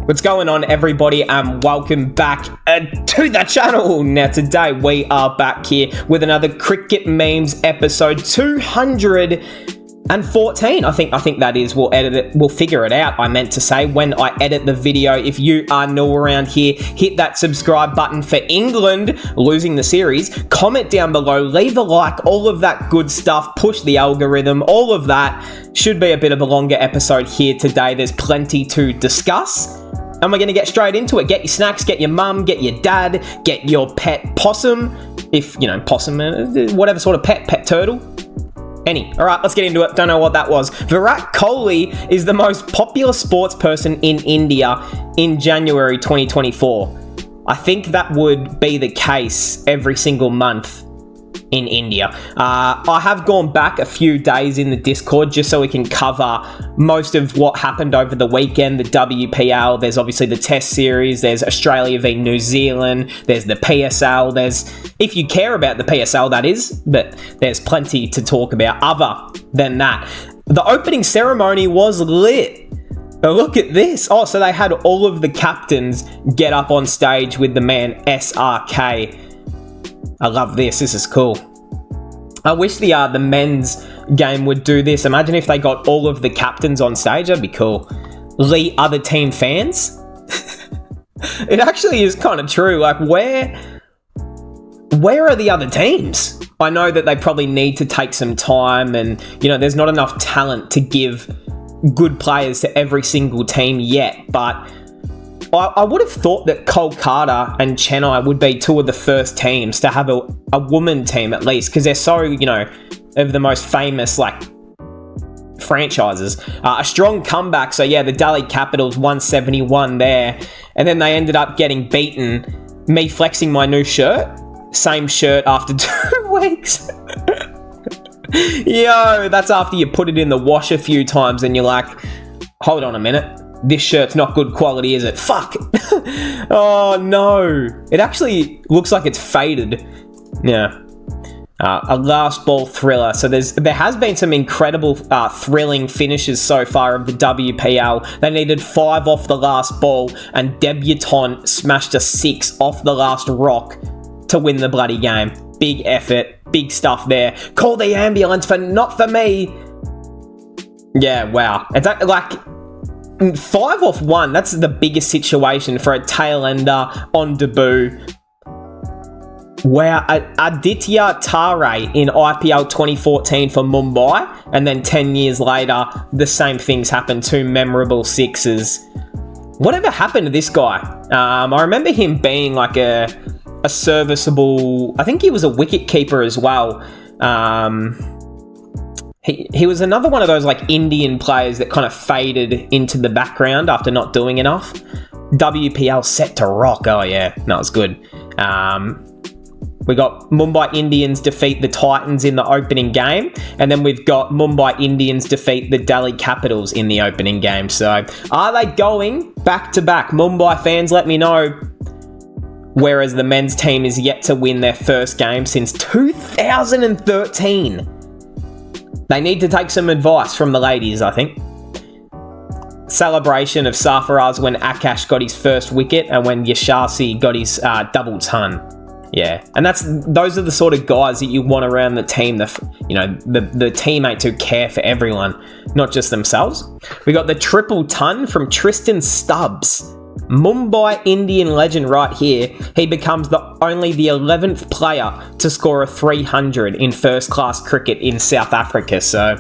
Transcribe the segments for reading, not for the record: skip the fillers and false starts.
What's going on, everybody, and welcome back to the channel. Now today we are back here with another Cricket Memes episode 214. I think that is. We'll edit it. We'll figure it out. I meant to say when I edit the video. If you are new around here, hit that subscribe button for England losing the series. Comment down below, leave a like, all of that good stuff. Push the algorithm, all of that. Should be a bit of a longer episode here today. There's plenty to discuss. And we're going to get straight into it. Get your snacks, get your mum, get your dad, get your pet possum. If, you know, possum, whatever sort of pet turtle. All right, let's get into it. Don't know what that was. Virat Kohli is the most popular sports person in India in January 2024. I think that would be the case every single month in India. I have gone back a few days in the Discord just so we can cover most of what happened over the weekend. The WPL, there's obviously the Test Series, there's Australia v New Zealand, there's the PSL, there's, if you care about the PSL that is, but there's plenty to talk about other than that. The opening ceremony was lit. Look at this. Oh, so they had all of the captains get up on stage with the man SRK. I love this. This is cool. I wish the men's game would do this. Imagine if they got all of the captains on stage. That'd be cool. Lead other team fans. It actually is kind of true. Like, where are the other teams? I know that they probably need to take some time and, you know, there's not enough talent to give good players to every single team yet, but I would have thought that Kolkata and Chennai would be two of the first teams to have a woman team at least, because they're so, you know, of the most famous, like, franchises. A strong comeback. So, yeah, the Delhi Capitals 171 there. And then they ended up getting beaten. Me flexing my new shirt. Same shirt after 2 weeks. Yo, that's after you put it in the wash a few times and you're like, hold on a minute. This shirt's not good quality, is it? Fuck! Oh, no. It actually looks like it's faded. Yeah. A last ball thriller. So there has been some incredible thrilling finishes so far of the WPL. They needed 5 off the last ball, and Debutant smashed a 6 off the last rock to win the bloody game. Big effort. Big stuff there. Call the ambulance for not for me. Yeah, wow. It's like 5 off 1, that's the biggest situation for a tail ender on debut. Wow, Aditya Tare in IPL 2014 for Mumbai, and then 10 years later, the same things happened, 2 memorable 6s. Whatever happened to this guy? I remember him being like a serviceable, I think he was a wicket keeper as well. He was another one of those like Indian players that kind of faded into the background after not doing enough. WPL set to rock. Oh yeah, no, it's good. We got Mumbai Indians defeat the Titans in the opening game, and then we've got Mumbai Indians defeat the Delhi Capitals in the opening game. So are they going back to back? Mumbai fans, let me know. Whereas the men's team is yet to win their first game since 2013. They need to take some advice from the ladies, I think. Celebration of Sarfaraz when Akash got his first wicket and when Yashasi got his double ton. Yeah, and those are the sort of guys that you want around the team, the teammates who care for everyone, not just themselves. We got the triple ton from Tristan Stubbs. Mumbai Indian legend right here. He becomes only the 11th player to score a 300 in first-class cricket in South Africa. So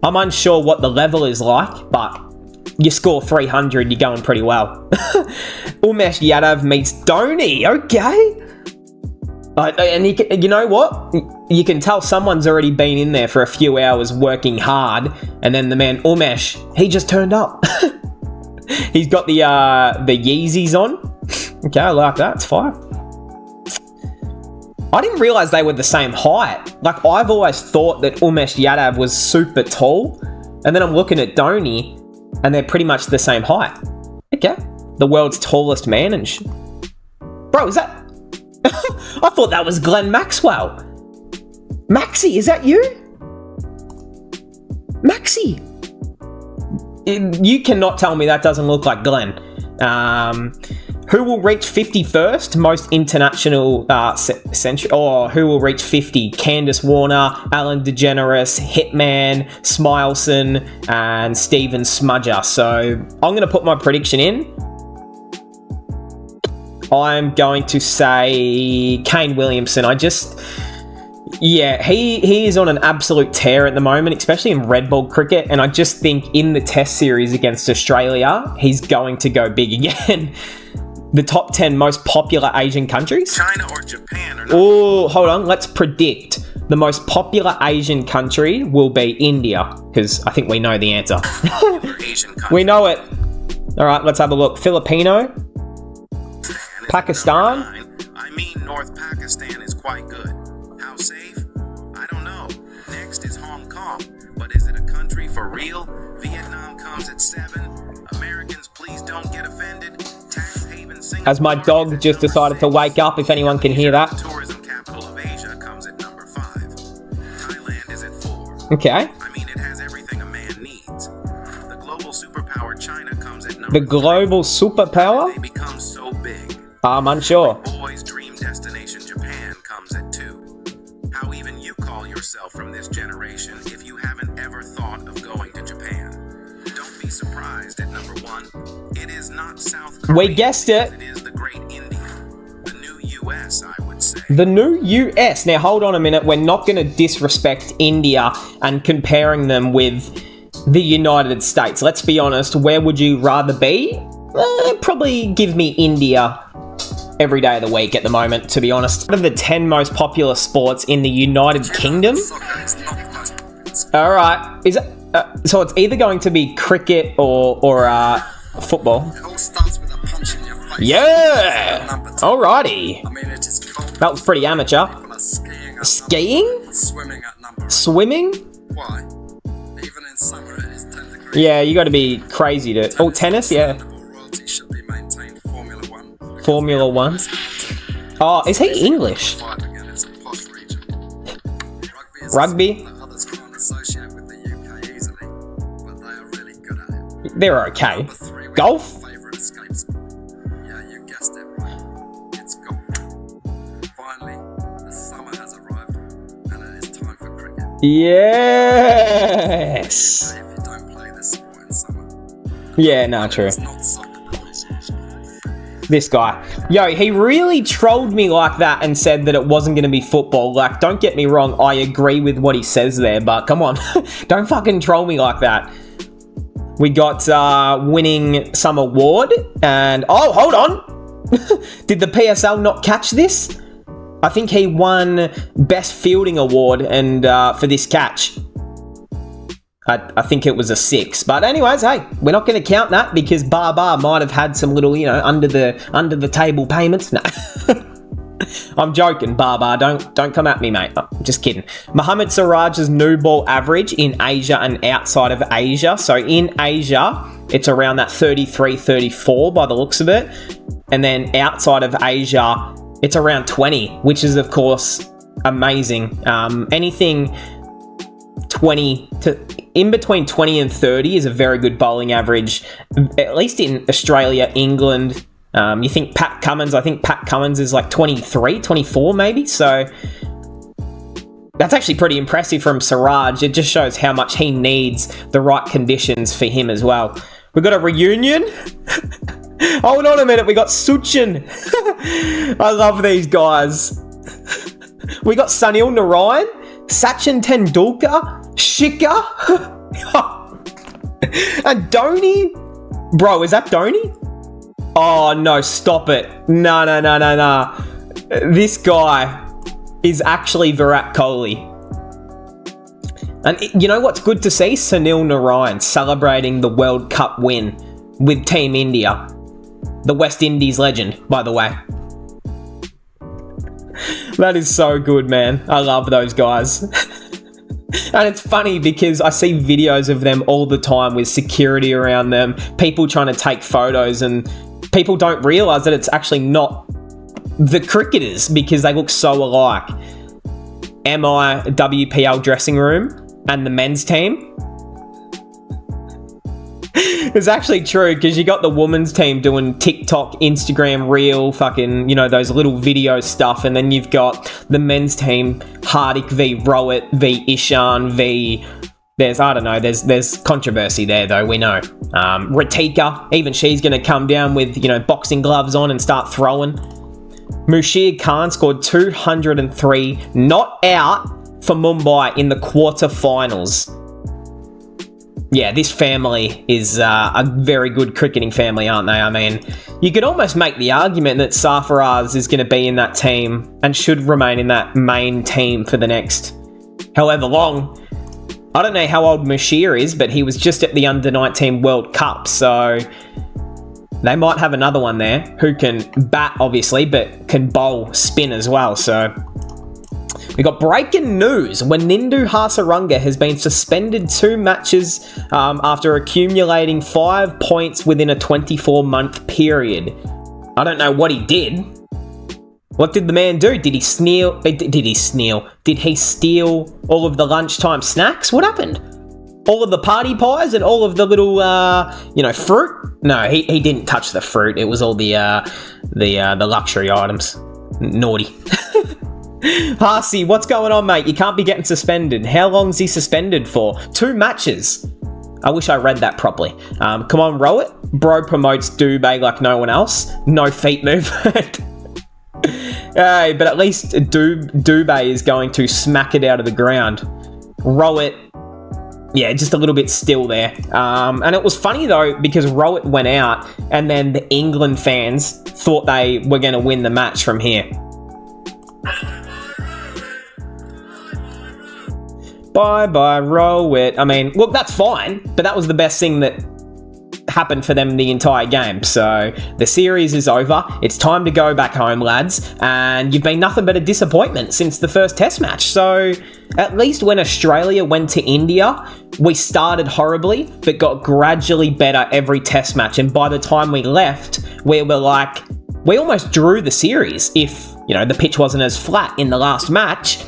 I'm unsure what the level is like, but you score 300, you're going pretty well. Umesh Yadav meets Dhoni. Okay. And you know what? You can tell someone's already been in there for a few hours working hard, and then the man Umesh, he just turned up. He's got the Yeezys on. Okay, I like that. It's fire. I didn't realise they were the same height. Like, I've always thought that Umesh Yadav was super tall. And then I'm looking at Dhoni, and they're pretty much the same height. Okay. The world's tallest man and Bro, is that... I thought that was Glenn Maxwell. Maxi, is that you? Maxi. You cannot tell me that doesn't look like Glenn. Who will reach 50 first? Most international century. Or who will reach 50? Candace Warner, Alan DeGeneres, Hitman, Smileson, and Steven Smudger. So I'm going to put my prediction in. I'm going to say Kane Williamson. He is on an absolute tear at the moment, especially in red ball cricket. And I just think in the test series against Australia, he's going to go big again. The top 10 most popular Asian countries? China or Japan? Oh, hold on. Let's predict. The most popular Asian country will be India, because I think we know the answer. We know it. All right, let's have a look. Filipino? Pakistan? I mean, North Pakistan is quite good. How safe? I don't know. Next is Hong Kong. But is it a country for real? Vietnam comes at 7. Americans, please don't get offended. Tax haven Singapore. As my dog just decided to wake up, if anyone can hear that. Tourism capital of Asia comes at number 5. Thailand is at 4. Okay. I mean, it has everything a man needs. The global superpower China comes at number 3. The global superpower? They become so big. I'm unsure. Boys' dream destination Japan comes at 2. How even you call yourself from this generation if you haven't ever thought of going to Japan? Don't be surprised at number 1. It is not South Korea. We guessed it. It is the great India. The new US, I would say. The new US. Now, hold on a minute. We're not going to disrespect India and comparing them with the United States. Let's be honest. Where would you rather be? Probably give me India every day of the week at the moment, to be honest. One of the 10 most popular sports in the United Kingdom. All right. Is it, so it's either going to be cricket or football. It all starts with a punch in your face. Yeah. Alrighty. I mean, it is cold. That was pretty amateur. People are skiing at Skiing? swimming at number. Swimming? Why? Even in summer, it is 10 degrees. Yeah, you got to be crazy to. Oh, tennis, yeah. Royalty should be maintained. Formula One. Formula One. Oh, is he English? Fight again, it's a posh region. Rugby is Rugby? a sport that others can't associate with the UK easily, but they are really good at it. They're okay. Number 3, we Golf? have our favourite escape sport. Yeah, you guessed it right. It's golf. Finally, the summer has arrived, and it is time for cricket. Yes. If you don't play this sport in summer, Yeah, no, true. it's not soccer. This guy. Yo, he really trolled me like that and said that it wasn't going to be football. Like, don't get me wrong, I agree with what he says there, but come on. Don't fucking troll me like that. We got winning some award, and... Oh, hold on! Did the PSL not catch this? I think he won Best Fielding Award and for this catch. I think it was a 6. But anyways, hey, we're not going to count that because Bar might have had some little, under the table payments. No. I'm joking, Bar. Don't come at me, mate. I'm just kidding. Mohammad Siraj's new ball average in Asia and outside of Asia. So in Asia, it's around that 33-34 by the looks of it. And then outside of Asia, it's around 20, which is, of course, amazing. Anything 20 to in between 20 and 30 is a very good bowling average, at least in Australia, England. You think Pat Cummins, I think Pat Cummins is like 23, 24 maybe. So that's actually pretty impressive from Siraj. It just shows how much he needs the right conditions for him as well. We've got a reunion. Hold on a minute. We got Suchin. I love these guys. We got Sunil Narayan, Sachin Tendulkar, Shikha, and Dhoni. Bro, is that Dhoni? Oh, no, stop it. No. This guy is actually Virat Kohli. And you know what's good to see? Sunil Narayan celebrating the World Cup win with Team India. The West Indies legend, by the way. That is so good, man. I love those guys. And it's funny because I see videos of them all the time with security around them, people trying to take photos, and people don't realise that it's actually not the cricketers because they look so alike. MI WPL dressing room and the men's team. It's actually true, because you got the women's team doing TikTok, Instagram reel, fucking, those little video stuff, and then you've got the men's team, Hardik v Rowett v Ishan v... There's controversy there, though, we know. Ratika, even she's going to come down with, boxing gloves on and start throwing. Mushir Khan scored 203, not out for Mumbai in the quarterfinals. Yeah, this family is a very good cricketing family, aren't they? I mean, you could almost make the argument that Sarfaraz is going to be in that team and should remain in that main team for the next however long. I don't know how old Mushir is, but he was just at the Under-19 World Cup, so they might have another one there who can bat, obviously, but can bowl spin as well. So we got breaking news. Wanindu Hasaranga has been suspended 2 matches after accumulating 5 points within a 24-month period. I don't know what he did. What did the man do? Did he steal? Did he steal all of the lunchtime snacks? What happened? All of the party pies and all of the little, fruit? No, he didn't touch the fruit. It was all the luxury items. Naughty. Harsey, what's going on, mate? You can't be getting suspended. How long's he suspended for? 2 matches. I wish I read that properly. Come on, row it. Bro promotes Dubé like no one else. No feet movement. Hey, but at least Dubé is going to smack it out of the ground. Rowett, yeah, just a little bit still there. And it was funny, though, because Rowett went out and then the England fans thought they were going to win the match from here. Bye-bye, Rowett. I mean, look, that's fine, but that was the best thing that happened for them the entire game. So the series is over. It's time to go back home, lads, and you've been nothing but a disappointment since the first test match. So at least when Australia went to India, we started horribly but got gradually better every test match, and by the time we left, we were like, we almost drew the series if the pitch wasn't as flat in the last match.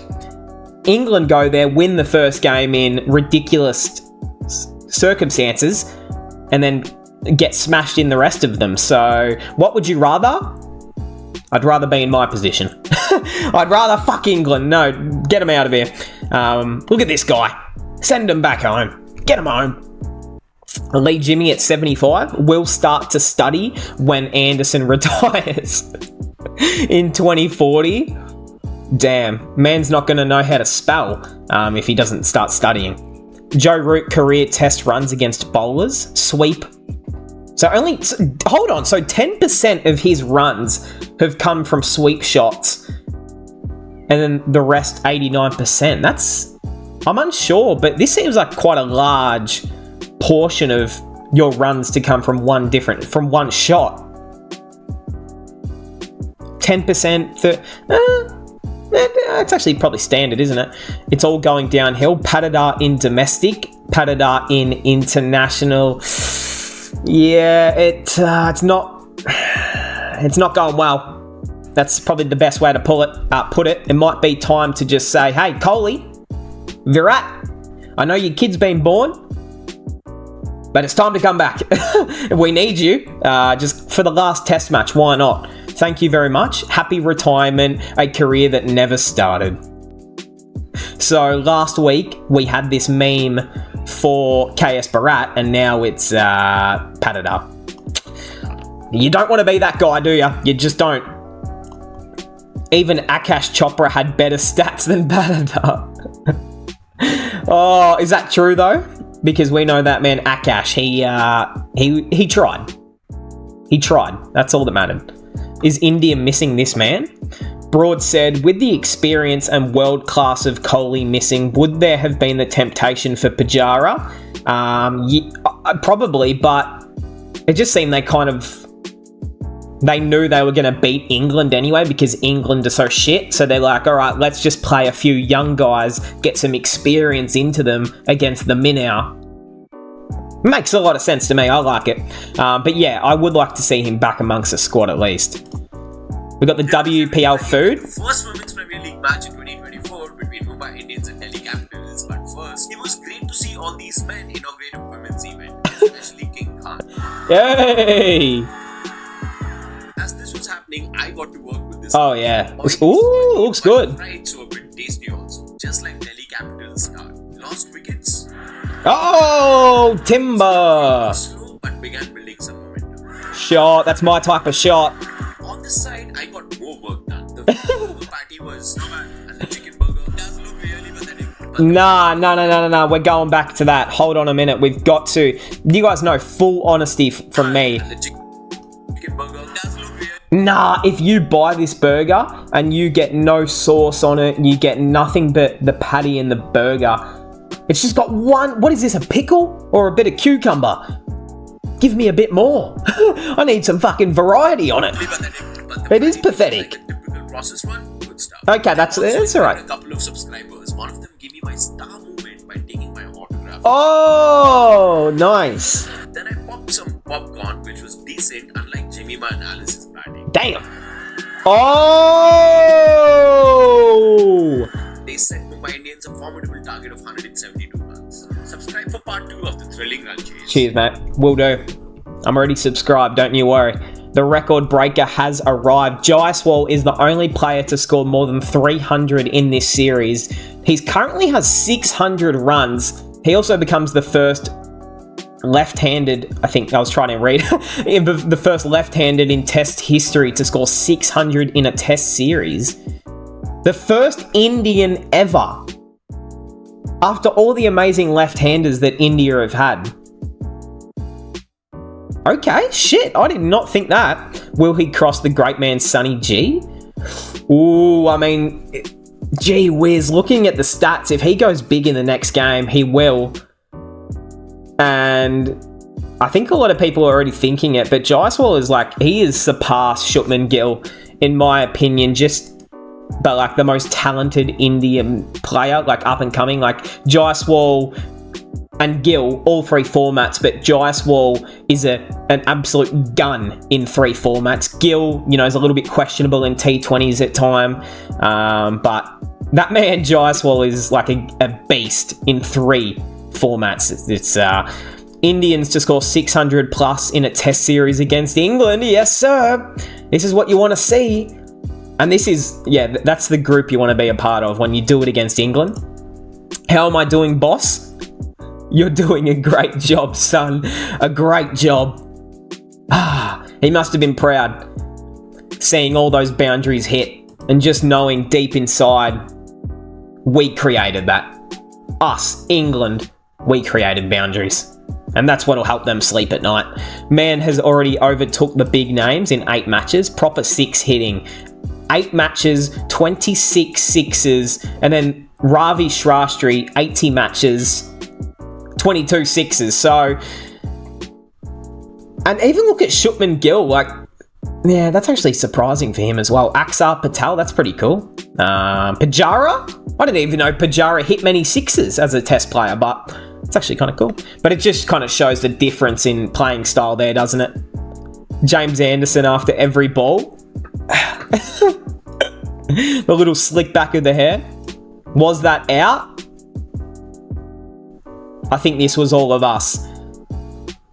England go there, win the first game in ridiculous circumstances, and then get smashed in the rest of them. So, what would you rather? I'd rather be in my position. I'd rather fuck England. No, get him out of here. Look at this guy. Send him back home. Get him home. Lee Jimmy at 75 will start to study when Anderson retires in 2040. Damn, man's not going to know how to spell if he doesn't start studying. Joe Root career test runs against bowlers. Sweep. So hold on. So 10% of his runs have come from sweep shots. And then the rest, 89%. I'm unsure, but this seems like quite a large portion of your runs to come from one shot. 10%. It's actually probably standard, isn't it? It's all going downhill. Patadar in domestic, Patadar in international. Yeah, it's not going well. That's probably the best way to put it. It might be time to just say, hey, Kohli, Virat, I know your kid's been born, but it's time to come back. We need you just for the last test match. Why not? Thank you very much. Happy retirement, a career that never started. So last week we had this meme for KS Bharat, and now it's Patadar. You don't want to be that guy, do you? You just don't. Even Akash Chopra had better stats than Patadar. Oh, is that true though? Because we know that man Akash, he tried. He tried. That's all that mattered. Is India missing this man? Broad said, with the experience and world class of Kohli missing, would there have been the temptation for Pujara? Probably, but it just seemed they knew they were going to beat England anyway because England are so shit. So they're like, all right, let's just play a few young guys, get some experience into them against the Minnow. Makes a lot of sense to me. I like it. But yeah, I would like to see him back amongst the squad at least. We got the WPL food. First Women's Premier League match in 2024 between Mumbai Indians and Delhi Capitals. But first, it was great to see all these men inaugurate a women's event, especially King Khan. Yay! As this was happening, I got to work with this. Oh, yeah. Oily, Ooh, looks good. Fried, so a bit tasty also. Just like Delhi Capital's start. Lost wickets, Oh, timber. slow, but began building some momentum. Shot. That's my type of shot. On this side, I got more work done. The burger patty was no bad, and the chicken burger does look really pathetic. But Nah. We're going back to that. Hold on a minute. We've got to. You guys know full honesty from me. and the chicken burger does look really. Nah, if you buy this burger and you get no sauce on it, you get nothing but the patty and the burger. It's just got one. What is this? A pickle or a bit of cucumber? Give me a bit more. I need some fucking variety on it. Pathetic, but the It is patty was pathetic. Like a typical processed one. Good stuff. Okay, that's Also, all I got right. A couple of subscribers. One of them gave me my star moment by taking my autograph. Oh, nice. Then I popped some popcorn, which was decent, unlike Jemima and Alice's batting. Damn. Oh. They set Mumbai Indians a formidable target of 172 runs. Subscribe for part 2 of the thrilling run chase. Cheers, mate. Will do. I'm already subscribed, don't you worry. The record breaker has arrived. Jaiswal is the only player to score more than 300 in this series. He currently has 600 runs. He also becomes the first left-handed, I think I was trying to read, the first left-handed in Test history to score 600 in a Test series. The first Indian ever. After all the amazing left-handers that India have had. Okay, shit, I did not think that. Will he cross the great man Sonny G? Ooh, I mean, gee whiz, looking at the stats, if he goes big in the next game, he will. And I think a lot of people are already thinking it, but Jaiswal is like, he has surpassed Shubman Gill, in my opinion, but like the most talented Indian player, like up and coming, like Jaiswal and Gill, all 3 formats, but Jaiswal is an absolute gun in 3 formats. Gill, is a little bit questionable in T20s at time, but that man Jaiswal is like a beast in 3 formats. It's Indians to score 600 plus in a Test series against England. Yes, sir. This is what you want to see. And this is, that's the group you want to be a part of when you do it against England. How am I doing, boss? You're doing a great job, son. A great job. He must have been proud seeing all those boundaries hit and just knowing deep inside we created that. Us, England, we created boundaries. And that's what'll help them sleep at night. Man has already overtook the big names in 8 matches. Proper 6 hitting. 8 matches, 26 sixes. And then Ravi Shrastri, 80 matches, 22 sixes. So, and even look at Shubman Gill, that's actually surprising for him as well. Axar Patel, that's pretty cool. Pujara, I didn't even know Pujara hit many sixes as a Test player, but it's actually kind of cool. But it just kind of shows the difference in playing style there, doesn't it? James Anderson after every ball. The little slick back of the hair. Was that out? I think this was all of us.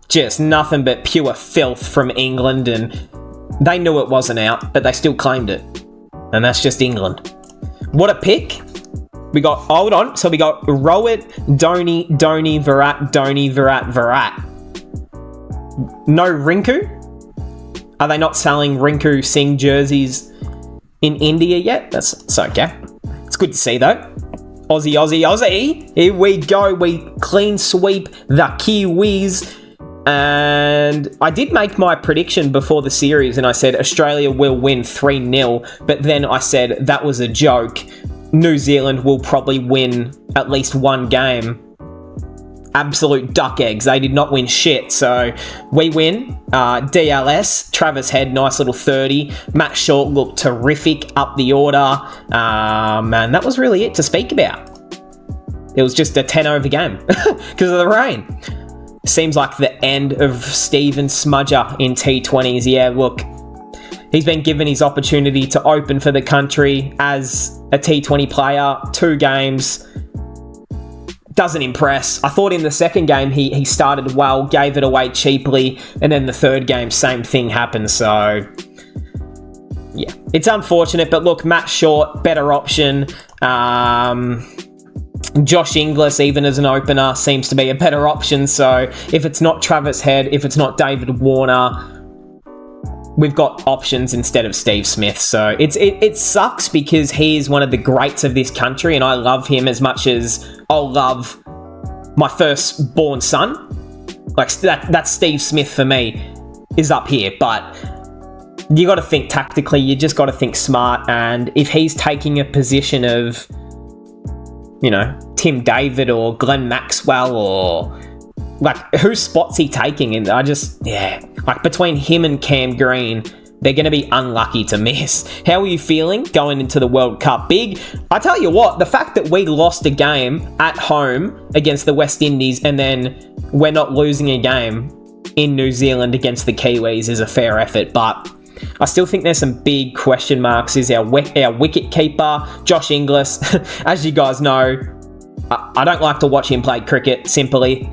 Just nothing but pure filth from England, and they knew it wasn't out, but they still claimed it. And that's just England. What a pick. We got, hold on, so we got Rohit, Dhoni, Virat, Virat. No Rinku? Are they not selling Rinku Singh jerseys in India yet? That's okay. It's good to see though. Aussie. Here we go. We clean sweep the Kiwis. And I did make my prediction before the series, and I said Australia will win 3-0. But then I said that was a joke. New Zealand will probably win at least 1 game. Absolute duck eggs. They did not win shit. So we win. DLS, Travis Head, nice little 30. Matt Short looked terrific up the order. And that was really it to speak about. It was just a 10-over game because of the rain. Seems like the end of Steven Smudger in T20s. Yeah, look, he's been given his opportunity to open for the country as a T20 player. 2 games. doesn't impress. I thought in the second game he started well, gave it away cheaply, and then the third game, same thing happened. So, yeah, it's unfortunate. But look, Matt Short, better option. Josh Inglis, even as an opener, seems to be a better option. So if it's not Travis Head, if it's not David Warner, we've got options instead of Steve Smith. So it sucks because he is one of the greats of this country, and I love him as much as I'll love my firstborn son. Like that's Steve Smith for me is up here, but you got to think tactically. You just got to think smart. And if he's taking a position of, you know, Tim David or Glenn Maxwell, or like whose spot's he taking? And I just, like between him and Cam Green, they're going to be unlucky to miss. How are you feeling going into the World Cup? Big. I tell you what, the fact that we lost a game at home against the West Indies and then we're not losing a game in New Zealand against the Kiwis is a fair effort, but I still think there's some big question marks. Is our wicket keeper, Josh Inglis. As you guys know, I don't like to watch him play cricket, simply.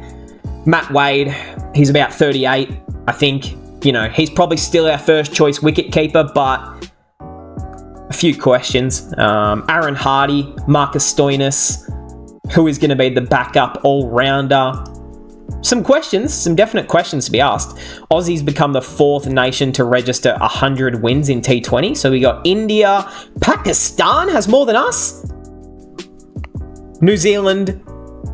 Matt Wade, he's about 38, I think. You know, he's probably still our first choice wicket keeper, but a few questions. Aaron Hardy, Marcus Stoinis, who is going to be the backup all-rounder? Some questions, some definite questions to be asked. Aussie's become the fourth nation to register 100 wins in T20. So we got India. Pakistan has more than us. New Zealand.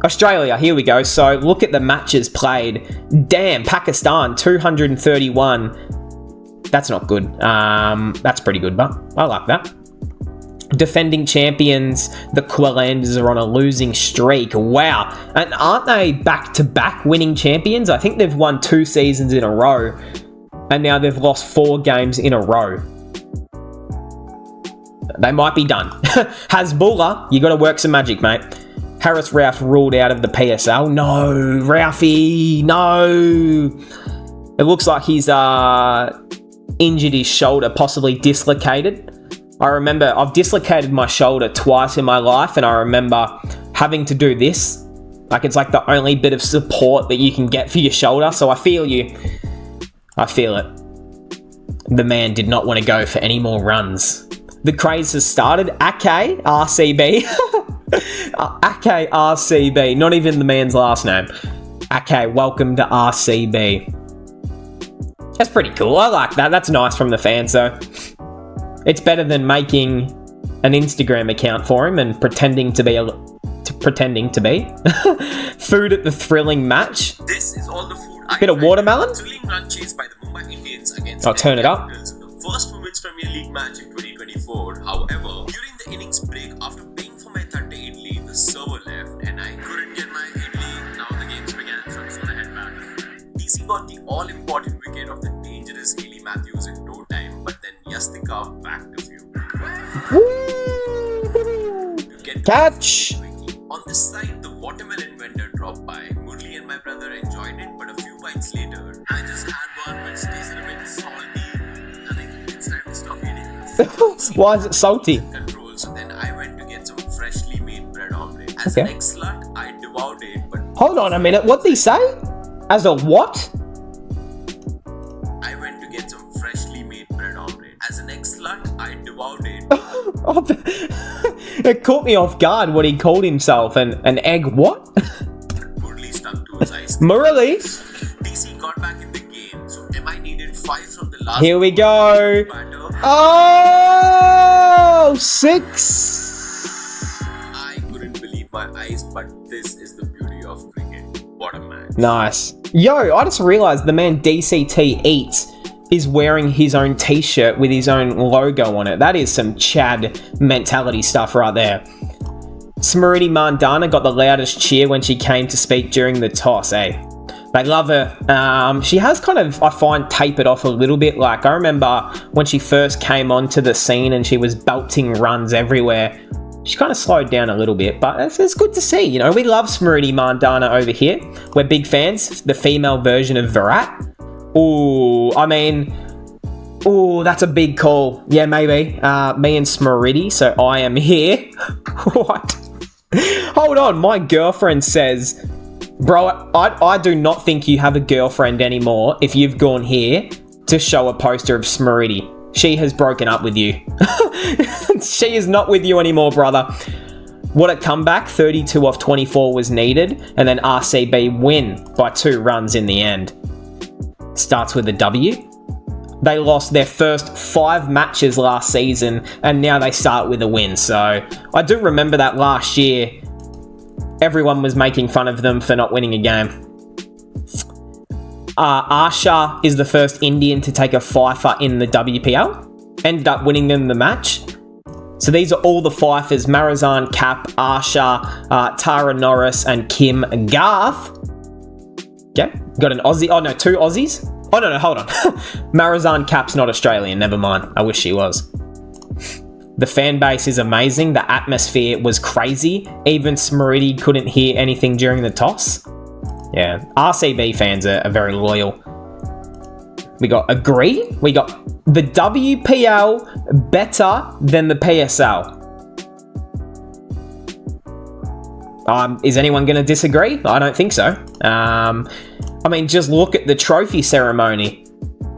Australia. Here we go. So look at the matches played. Damn, Pakistan, 231. That's not good. That's pretty good, but I like that. Defending champions, the Quillanders are on a losing streak. Wow. And aren't they back-to-back winning champions? I think they've won 2 seasons in a row, and now they've lost 4 games in a row. They might be done. Hasbulla, you got to work some magic, mate. Harris Ralph ruled out of the PSL. No, Ralphie, no. It looks like he's injured his shoulder, possibly dislocated. I remember I've dislocated my shoulder twice in my life, and I remember having to do this. Like, it's like the only bit of support that you can get for your shoulder. So I feel you. I feel it. The man did not want to go for any more runs. The craze has started. Ake, RCB. Ake, RCB. Not even the man's last name. Ake, welcome to RCB. That's pretty cool. I like that. That's nice from the fans, though. It's better than making an Instagram account for him and pretending to be. Food at the thrilling match. This is all the food. Bit of watermelon. Thrilling run chase by the Mumbai Indians against I'll turn it up. Capitals in the first Women's Premier League match in 2024. However, during the innings break, after paying for my 30 idli, the server left and I couldn't get my idli. Now the games began, so I had to head back. DC got the all-important wicket of the dangerous Haley Matthews in no time, but then Yastika backed a few. Catch! On the side, the watermelon vendor dropped by. Murli and my brother enjoyed it, but a few bites later, I just had one which tasted a bit salty. I think it's time to stop eating this. Why is it salty? Control. So then I went to get some freshly made bread omelette. As an ex-slut, I devoured it, but Hold on a minute. What did he say? As a what? I went to get some freshly made bread omelette. As an ex-slut, I devoured it. It caught me off guard what he called himself. An egg what? Murli stuck to his ice. Murali? DC got back in the game, so MI needed 5 from the last. Here we go. batter. Oh, 6. I couldn't believe my eyes, but this is the beauty of cricket. What a match. Nice. Yo, I just realized the man DCT Eats is wearing his own t-shirt with his own logo on it. That is some Chad mentality stuff right there. Smriti Mandana got the loudest cheer when she came to speak during the toss, eh? They love her. She has kind of, I find, tapered off a little bit. Like, I remember when she first came onto the scene and she was belting runs everywhere. She kind of slowed down a little bit, but it's good to see. You know, we love Smriti Mandana over here. We're big fans. The female version of Virat. Ooh, I mean, that's a big call. Yeah, maybe. Me and Smriti, so I am here. What? Hold on, my girlfriend says, bro, I do not think you have a girlfriend anymore if you've gone here to show a poster of Smriti. She has broken up with you. She is not with you anymore, brother. What a comeback. 32 off 24 was needed, and then RCB win by 2 runs in the end. Starts with a W. They lost their first 5 matches last season, and now they start with a win. So I do remember that last year, everyone was making fun of them for not winning a game. Asha is the first Indian to take a fifer in the WPL. Ended up winning them the match. So these are all the fifers: Marizan, Cap, Asha, Tara Norris, and Kim Garth. Okay, got an Aussie. Oh no, 2 Aussies. Oh no, hold on. Marizan Cap's not Australian. Never mind. I wish she was. The fan base is amazing. The atmosphere was crazy. Even Smriti couldn't hear anything during the toss. Yeah, RCB fans are very loyal. We got agree. We got the WPL better than the PSL. Is anyone going to disagree? I don't think so. I mean, just look at the trophy ceremony.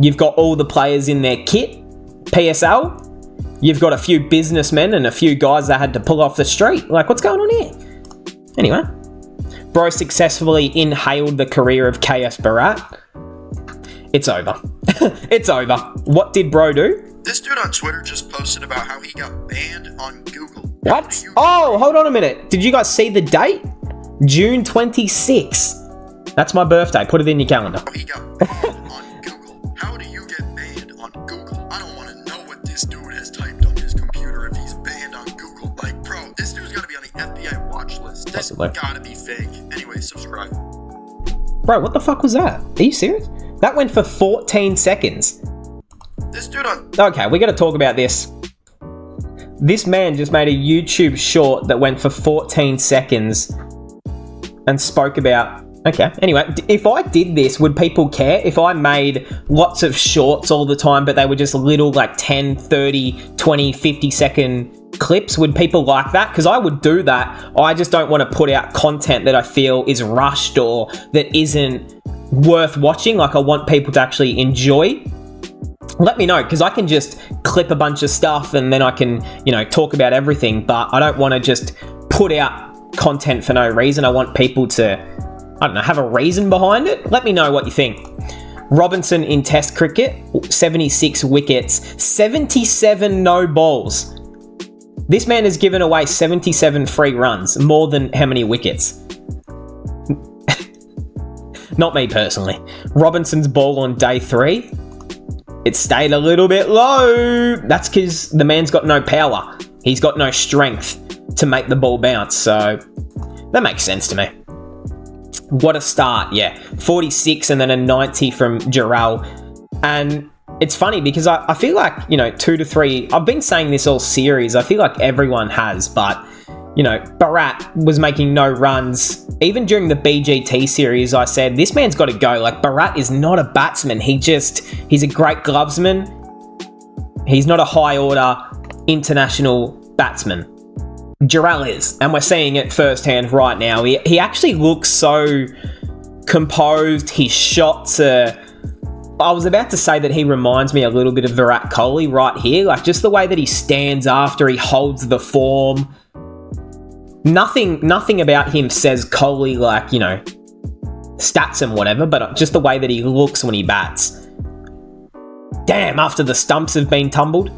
You've got all the players in their kit. PSL, you've got a few businessmen and a few guys that had to pull off the street. Like, what's going on here? Anyway, bro successfully inhaled the career of KS Bharat. It's over. It's over. What did bro do? This dude on Twitter just posted about how he got banned on Google. What? Oh, hold on a minute. Did you guys see the date? June 26th. That's my birthday. Put it in your calendar. He got banned on Google. How do you get banned on Google? I don't want to know what this dude has typed on his computer if he's banned on Google. Like, bro, this dude's gotta be on the FBI watch list. This gotta be fake. Anyway, subscribe. Bro, what the fuck was that? Are you serious? That went for 14 seconds. This dude on... Okay, we gotta talk about this. This man just made a YouTube short that went for 14 seconds and spoke about... Okay, anyway, if I did this, would people care? If I made lots of shorts all the time, but they were just little like 10, 30, 20, 50 second clips, would people like that? Because I would do that. I just don't want to put out content that I feel is rushed or that isn't worth watching. Like, I want people to actually enjoy. Let me know, because I can just clip a bunch of stuff and then I can, talk about everything, but I don't want to just put out content for no reason. I want people to, have a reason behind it. Let me know what you think. Robinson in Test cricket, 76 wickets, 77 no balls. This man has given away 77 free runs, more than how many wickets? Not me personally. Robinson's ball on day 3, it stayed a little bit low. That's because the man's got no power. He's got no strength to make the ball bounce, so that makes sense to me. What a start, yeah. 46 and then a 90 from Jarrell. And it's funny because I feel like, 2 to 3... I've been saying this all series. I feel like everyone has, but, Bharat was making no runs. Even during the BGT series, I said, this man's got to go. Like, Bharat is not a batsman. He's a great glovesman. He's not a high-order international batsman. Jarrell is, and we're seeing it firsthand right now. He actually looks so composed. His shots are... I was about to say that he reminds me a little bit of Virat Kohli right here. Like, just the way that he stands after he holds the form. Nothing about him says Kohli, like, stats and whatever, but just the way that he looks when he bats. Damn, after the stumps have been tumbled.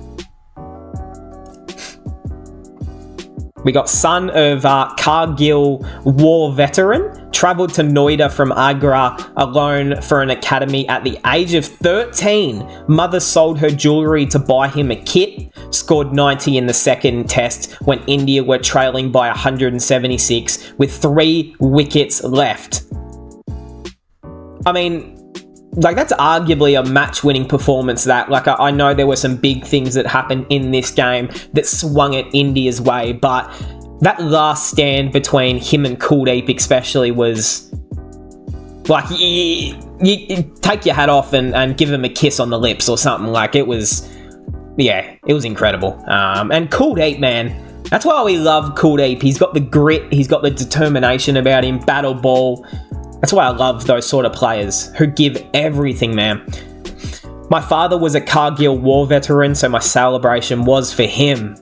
We got son of Kargil war veteran, travelled to Noida from Agra alone for an academy at the age of 13. Mother sold her jewellery to buy him a kit, scored 90 in the second test when India were trailing by 176 with 3 wickets left. I mean, that's arguably a match-winning performance. I know there were some big things that happened in this game that swung it India's way, but that last stand between him and Kuldeep especially was you take your hat off and give him a kiss on the lips or something. It was incredible. And Kuldeep, man, That's why we love Kuldeep. He's got the grit, he's got the determination about him, battle ball. That's why I love those sort of players who give everything, man. My father was a Kargil war veteran, so my celebration was for him.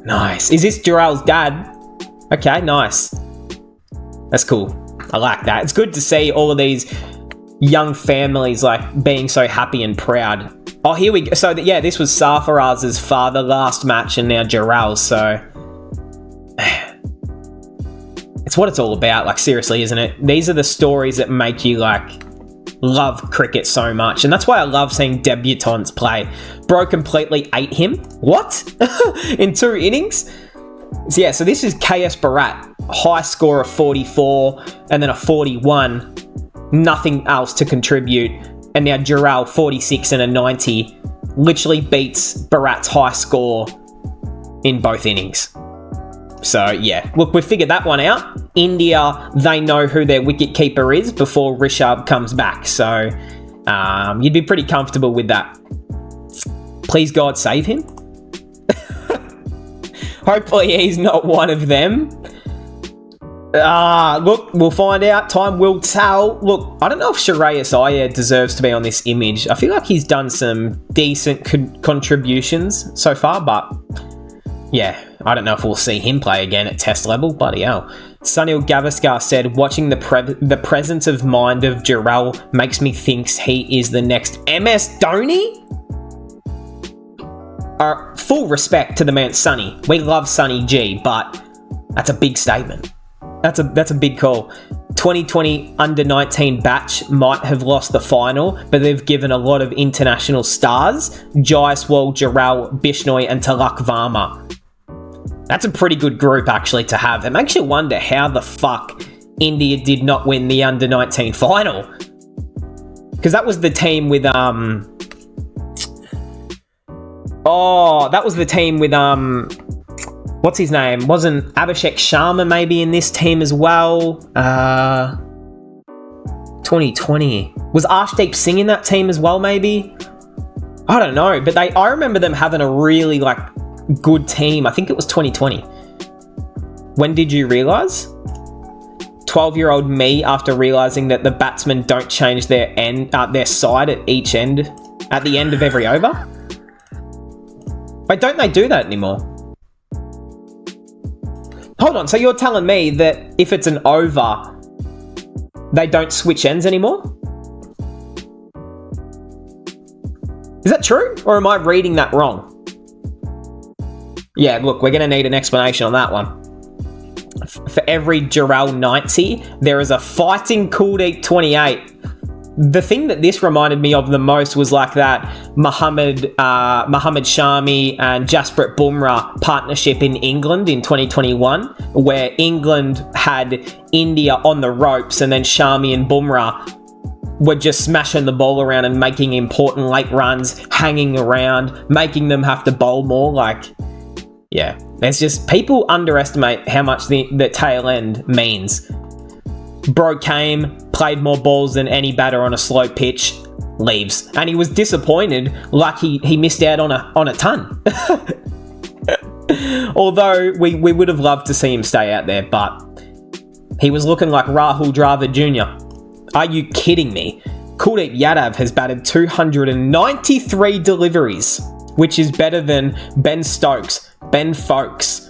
Nice. Is this Jarrell's dad? Okay, nice. That's cool. I like that. It's good to see all of these young families like being so happy and proud. Oh, here we go. So, yeah, this was Sarfaraz's father last match and now Jarrell's, so... It's what it's all about, like, seriously, isn't it? These are the stories that make you, like, love cricket so much. And that's why I love seeing debutants play. Bro completely ate him. What? In 2 innings? So, yeah, so this is KS Bharat. High score of 44 and then a 41. Nothing else to contribute. And now Jarrell, 46 and a 90. Literally beats Bharat's high score in both innings. So, yeah. Look, we figured that one out. India, they know who their wicketkeeper is before Rishabh comes back. So, you'd be pretty comfortable with that. Please, God, save him. Hopefully, he's not one of them. Look, we'll find out. Time will tell. Look, I don't know if Shreyas Iyer deserves to be on this image. I feel like he's done some decent contributions so far, but... yeah, I don't know if we'll see him play again at test level. Bloody hell. Sunil Gavaskar said, watching the presence of mind of Jarrell makes me think he is the next MS Dhoni? Full respect to the man Sunny. We love Sunny G, but that's a big statement. That's a big call. 2020 under-19 batch might have lost the final, but they've given a lot of international stars. Jaiswal, Jarrell, Bishnoi and Tilak Varma. That's a pretty good group, actually, to have. It makes you wonder how the fuck India did not win the under-19 final. Because that was the team with, that was the team with, what's his name? Wasn't Abhishek Sharma maybe in this team as well? 2020. Was Arshdeep Singh in that team as well, maybe? I don't know, but I remember them having a really, like, good team. I think it was 2020. When did you realise? 12-year-old me after realising that the batsmen don't change their side at each end, at the end of every over? Wait, don't they do that anymore? Hold on, so you're telling me that if it's an over, they don't switch ends anymore? Is that true? Or am I reading that wrong? Yeah, look, we're going to need an explanation on that one. For every Jarrell 90, there is a fighting Kuldeep 28. The thing that this reminded me of the most was like that Muhammad Shami and Jasprit Bumrah partnership in England in 2021, where England had India on the ropes and then Shami and Bumrah were just smashing the ball around and making important late runs, hanging around, making them have to bowl more. Like, yeah, there's just people underestimate how much the tail end means. Bro came, played more balls than any batter on a slow pitch, leaves. And he was disappointed, like he missed out on a ton. Although we would have loved to see him stay out there, but he was looking like Rahul Dravid Jr. Are you kidding me? Kuldeep Yadav has batted 293 deliveries, which is better than Ben Stokes, Ben Folkes.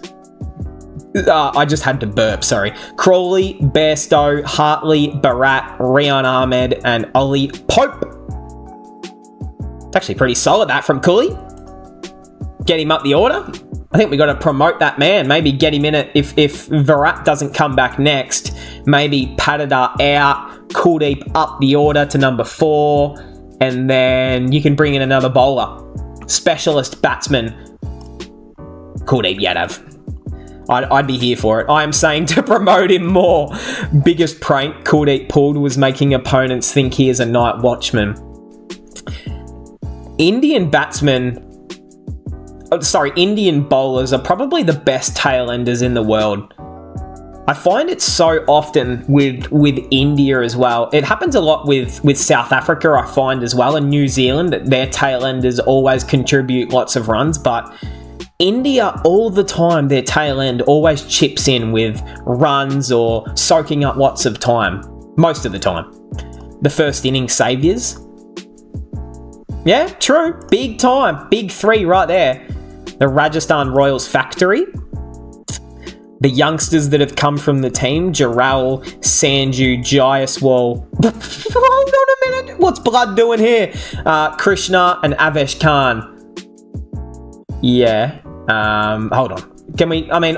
I just had to burp, sorry. Crawley, Bairstow, Hartley, Bharat, Rian Ahmed, and Ollie Pope. It's actually pretty solid, that from Cooley. Get him up the order. I think we got to promote that man. Maybe get him in it if Virat doesn't come back next. Maybe Patidar out, Kuldeep up the order to number 4, and then you can bring in another bowler. Specialist batsman, Kuldeep Yadav. I'd be here for it. I am saying to promote him more. Biggest prank Kuldeep pulled was making opponents think he is a night watchman. Indian bowlers are probably the best tail-enders in the world. I find it so often with India as well. It happens a lot with South Africa, I find as well, and New Zealand, that their tail-enders always contribute lots of runs, but India, all the time, their tail end always chips in with runs or soaking up lots of time. Most of the time. The first inning saviours. Yeah, true. Big time. Big 3 right there. The Rajasthan Royals factory. The youngsters that have come from the team, Jarrell, Sanju, Jaiswal. Hold on a minute. What's Blood doing here? Krishna and Avesh Khan. Yeah. Hold on.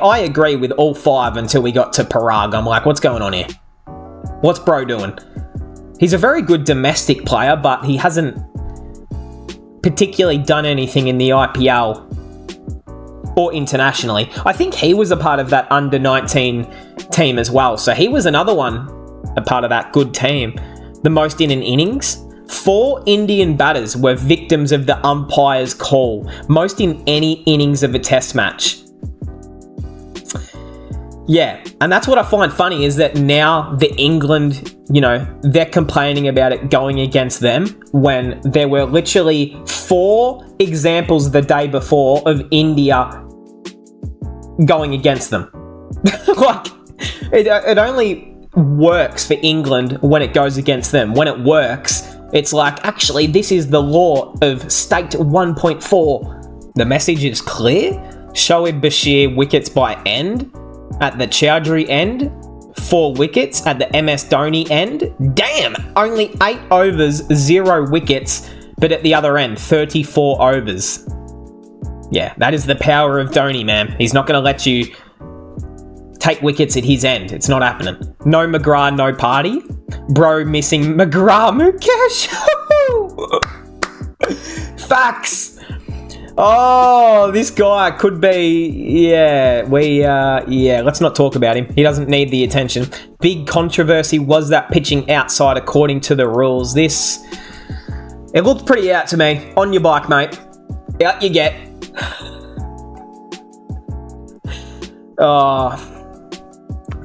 I agree with all 5 until we got to Parag. I'm like, what's going on here? What's bro doing? He's a very good domestic player, but he hasn't particularly done anything in the IPL or internationally. I think he was a part of that under-19 team as well. So he was another one, a part of that good team. The most in an innings. 4 Indian batters were victims of the umpire's call. Most in any innings of a test match. Yeah, and that's what I find funny is that now the England, they're complaining about it going against them when there were literally 4 examples the day before of India going against them. Like, it only works for England when it goes against them. When it works, it's like, actually, this is the law of state 1.4. The message is clear. Shoaib Bashir wickets by end. At the Chowdhury end, 4 wickets. At the MS Dhoni end, damn, only 8 overs, 0 wickets. But at the other end, 34 overs. Yeah, that is the power of Dhoni, man. He's not going to let you take wickets at his end. It's not happening. No McGrath, no party. Bro missing McGrath, Mukesh. Facts. Oh, this guy could be, let's not talk about him. He doesn't need the attention. Big controversy was that pitching outside according to the rules. It looked pretty out to me. On your bike, mate. Out you get.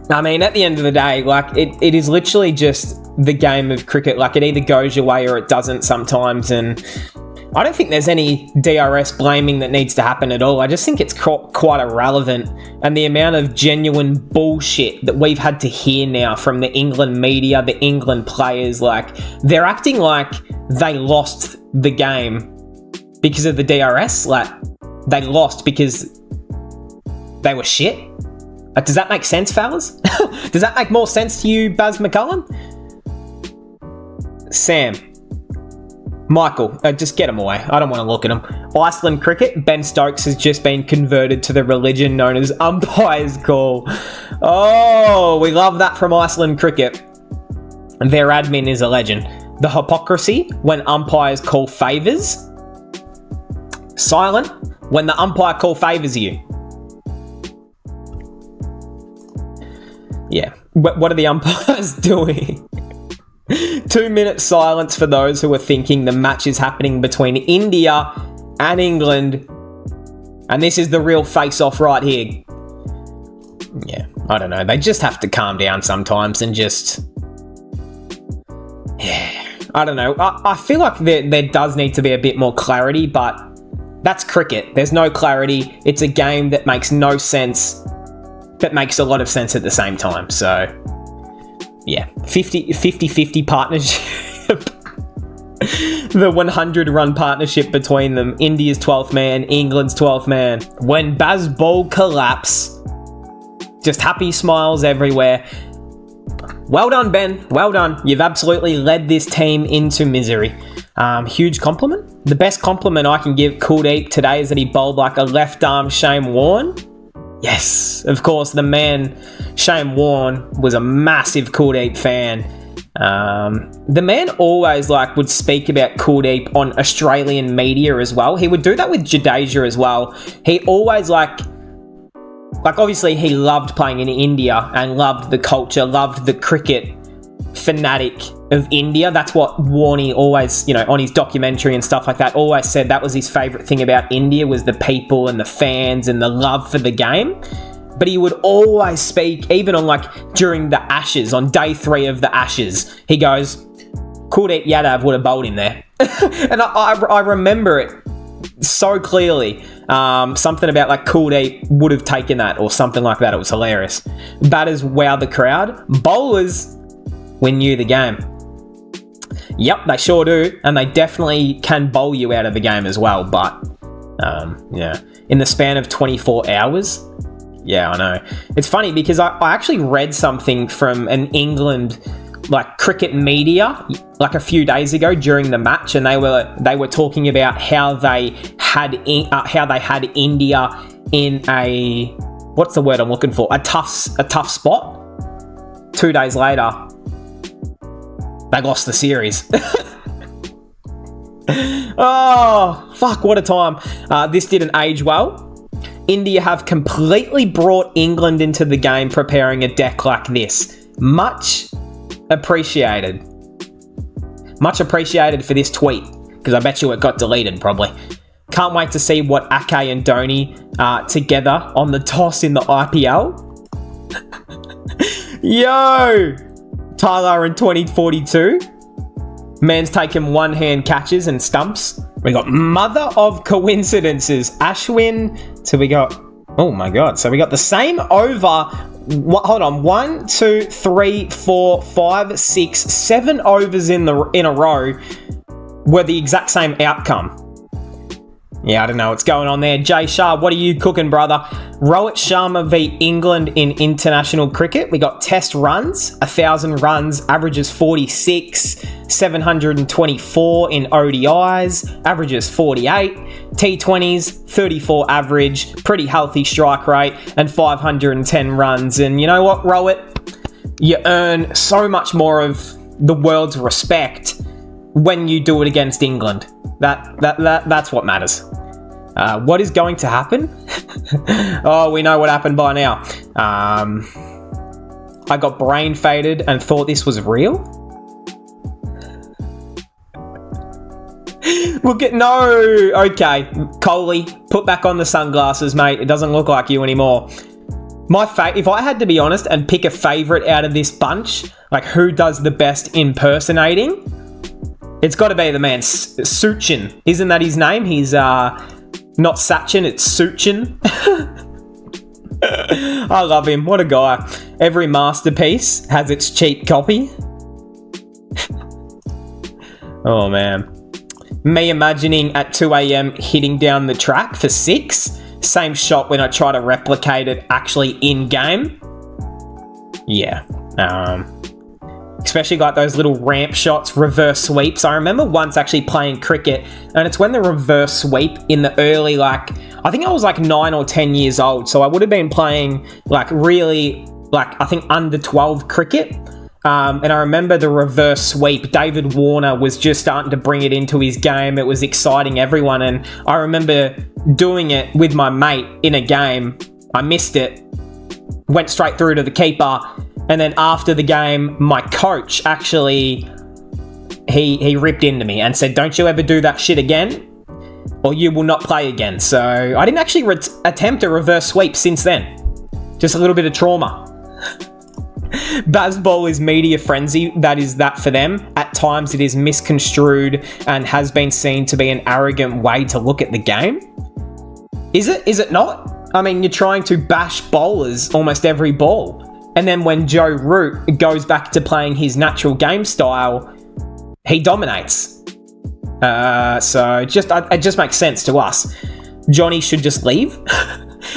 At the end of the day, it is literally just the game of cricket. It either goes your way or it doesn't sometimes, and I don't think there's any DRS blaming that needs to happen at all. I just think it's quite irrelevant. And the amount of genuine bullshit that we've had to hear now from the England media, the England players, they're acting like they lost the game because of the DRS. They lost because they were shit. Does that make sense, fellas? Does that make more sense to you, Baz McCullum? Sam. Michael, just get him away. I don't want to look at him. Iceland cricket, Ben Stokes has just been converted to the religion known as umpire's call. Oh, we love that from Iceland cricket. Their admin is a legend. The hypocrisy when umpires call favours. Silent when the umpire call favours you. Yeah. What are the umpires doing? 2-minute silence for those who are thinking the match is happening between India and England. And this is the real face-off right here. Yeah, I don't know. They just have to calm down sometimes and just... Yeah, I don't know. I feel like there does need to be a bit more clarity, but that's cricket. There's no clarity. It's a game that makes no sense, but makes a lot of sense at the same time. So... yeah, 50-50 partnership. The 100-run partnership between them. India's 12th man, England's 12th man. When Baz ball collapse, just happy smiles everywhere. Well done, Ben. Well done. You've absolutely led this team into misery. Huge compliment. The best compliment I can give Kuldeep today is that he bowled like a left-arm Shane Warne. Yes, of course, the man, Shane Warne, was a massive Kuldeep fan. The man always would speak about Kuldeep on Australian media as well. He would do that with Jadeja as well. He always obviously he loved playing in India and loved the culture, loved the cricket fanatic of India. That's what Warney always, on his documentary and stuff like that, always said that was his favourite thing about India, was the people and the fans and the love for the game. But he would always speak, even on during the Ashes, on day 3 of the Ashes, he goes, Kuldeep Yadav would have bowled in there. And I remember it so clearly. Something about like Kuldeep would have taken that or something like that. It was hilarious. Batters wowed the crowd. Bowlers, we knew the game. Yep, they sure do. And they definitely can bowl you out of the game as well. But, yeah, in the span of 24 hours. Yeah, I know. It's funny because I actually read something from an England like cricket media like a few days ago during the match, and they were talking about how they had India in a, what's the word I'm looking for, a tough spot. 2 days later, they lost the series. Oh, fuck, what a time. This didn't age well. India have completely brought England into the game preparing a deck like this. Much appreciated. Much appreciated for this tweet, because I bet you it got deleted probably. Can't wait to see what Ake and Dhoni are together on the toss in the IPL. Yo! Tyler in 2042. Man's taken one-hand catches and stumps. We got mother of coincidences. Ashwin. So we got... Oh my god. So we got the same over... Hold on. 1, 2, 3, 4, 5, 6, 7 overs in a row were the exact same outcome. Yeah, I don't know what's going on there. Jay Shah, what are you cooking, brother? Rohit Sharma v England in international cricket. We got test runs, 1,000 runs, averages 46, 724 in ODIs, averages 48, T20s, 34 average, pretty healthy strike rate, and 510 runs. And you know what, Rohit? You earn so much more of the world's respect when you do it against England. That's what matters. What is going to happen? Oh, we know what happened by now. I got brain faded and thought this was real. Look at no. Okay, Kohli, put back on the sunglasses, mate. It doesn't look like you anymore. If I had to be honest and pick a favourite out of this bunch, like who does the best impersonating, it's got to be the man Suchin. Isn't that his name? He's not Sachin, it's Suchin. I love him. What a guy. Every masterpiece has its cheap copy. Oh, man. Me imagining at 2 a.m. hitting down the track for 6. Same shot when I try to replicate it actually in-game. Yeah. Especially like those little ramp shots, reverse sweeps. I remember once actually playing cricket, and it's when the reverse sweep in the early, like, I think I was like 9 or 10 years old. So I would have been playing like really, like, I think under 12 cricket. And I remember the reverse sweep. David Warner was just starting to bring it into his game. It was exciting everyone. And I remember doing it with my mate in a game. I missed it. Went straight through to the keeper. And then after the game, my coach actually, he ripped into me and said, "Don't you ever do that shit again, or you will not play again." So I didn't actually attempt a reverse sweep since then. Just a little bit of trauma. Bazball is media frenzy. That is that for them. At times it is misconstrued and has been seen to be an arrogant way to look at the game. Is it? Is it not? I mean, you're trying to bash bowlers almost every ball. And then when Joe Root goes back to playing his natural game style, he dominates. So it just makes sense to us. Johnny should just leave.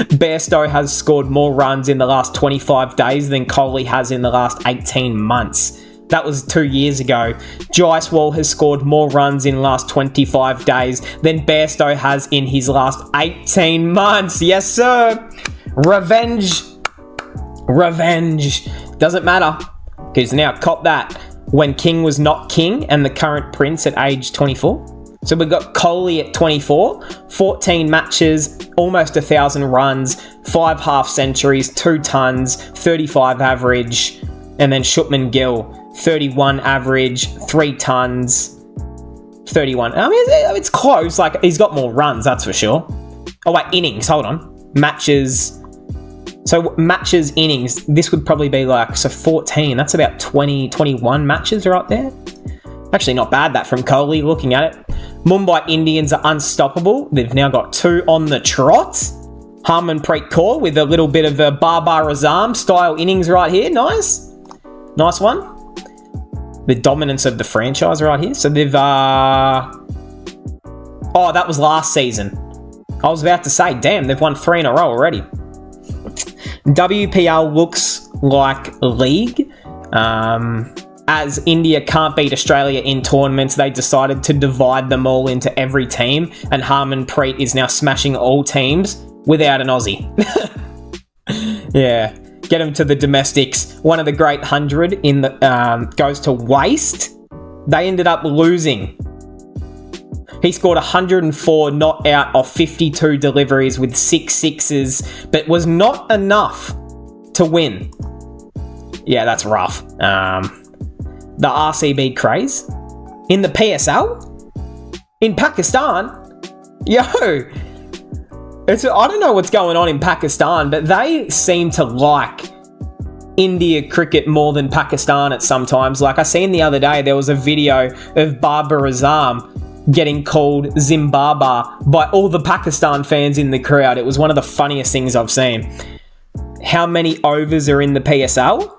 Bairstow has scored more runs in the last 25 days than Kohli has in the last 18 months. That was 2 years ago. Jaiswal has scored more runs in the last 25 days than Bairstow has in his last 18 months. Yes, sir. Revenge. Doesn't matter, because now cop that. When King was not king and the current prince at age 24. So we've got Kohli at 24, 14 matches, almost 1,000 runs, 5 half centuries, 2 tons, 35 average, and then Shubman Gill, 31 average, 3 tons, 31. I mean, it's close. Like, he's got more runs, that's for sure. Oh wait, innings. Hold on. Matches. So matches, innings, this would probably be like, so 14, that's about 20, 21 matches right there. Actually, not bad that from Kohli, looking at it. Mumbai Indians are unstoppable. They've now got 2 on the trot. Harmanpreet Kaur with a little bit of a Babar Azam style innings right here. Nice. Nice one. The dominance of the franchise right here. So they've... Oh, that was last season. I was about to say, damn, they've won 3 in a row already. WPL looks like league. As India can't beat Australia in tournaments, they decided to divide them all into every team, and Harmanpreet is now smashing all teams without an Aussie. Yeah, get him to the domestics. One of the great 100 in the goes to waste. They ended up losing. He scored 104 not out of 52 deliveries with 6 sixes, but was not enough to win. Yeah, that's rough. The RCB craze in the PSL in Pakistan. Yo, I don't know what's going on in Pakistan, but they seem to like India cricket more than Pakistan at sometimes. Like I seen the other day, there was a video of Babar Azam getting called Zimbabwe by all the Pakistan fans in the crowd. It was one of the funniest things I've seen. How many overs are in the PSL?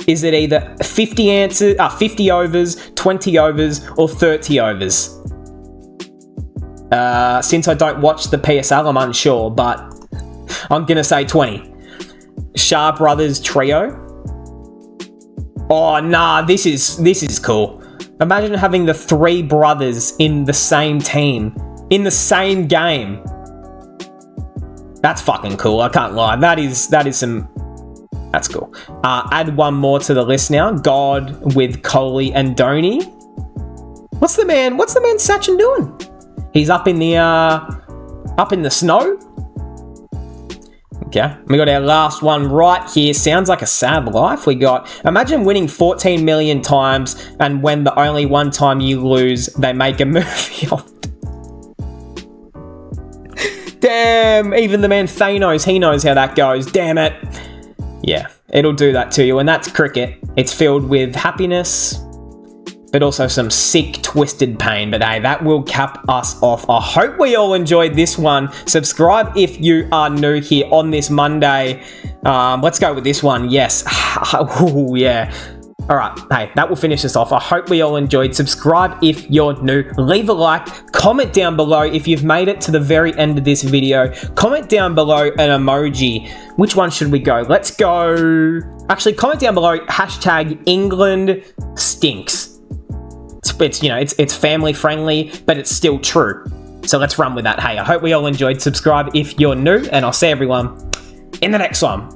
Is it either 50 overs, 20 overs, or 30 overs? Since I don't watch the PSL, I'm unsure, but I'm going to say 20. Shah Brothers Trio. Oh, nah, this is cool. Imagine having the 3 brothers in the same team, in the same game. That's fucking cool, I can't lie. That is some... That's cool. Add one more to the list now. God with Kohli and Dhoni. What's the man Sachin doing? He's up in the snow. Okay, we got our last one right here. Sounds like a sad life. We got, imagine winning 14 million times, and when the only one time you lose, they make a movie of it. Damn, even the man Thanos, he knows how that goes. Damn it. Yeah, it'll do that to you, and that's cricket. It's filled with happiness, but also some sick, twisted pain. But hey, that will cap us off. I hope we all enjoyed this one. Subscribe if you are new here on this Monday. Let's go with this one. Yes. Ooh, yeah. All right. Hey, that will finish us off. I hope we all enjoyed. Subscribe if you're new. Leave a like. Comment down below if you've made it to the very end of this video. Comment down below an emoji. Which one should we go? Let's go... Actually, comment down below hashtag England stinks. It's family friendly, but it's still true. So let's run with that. Hey, I hope we all enjoyed. Subscribe if you're new, and I'll see everyone in the next one.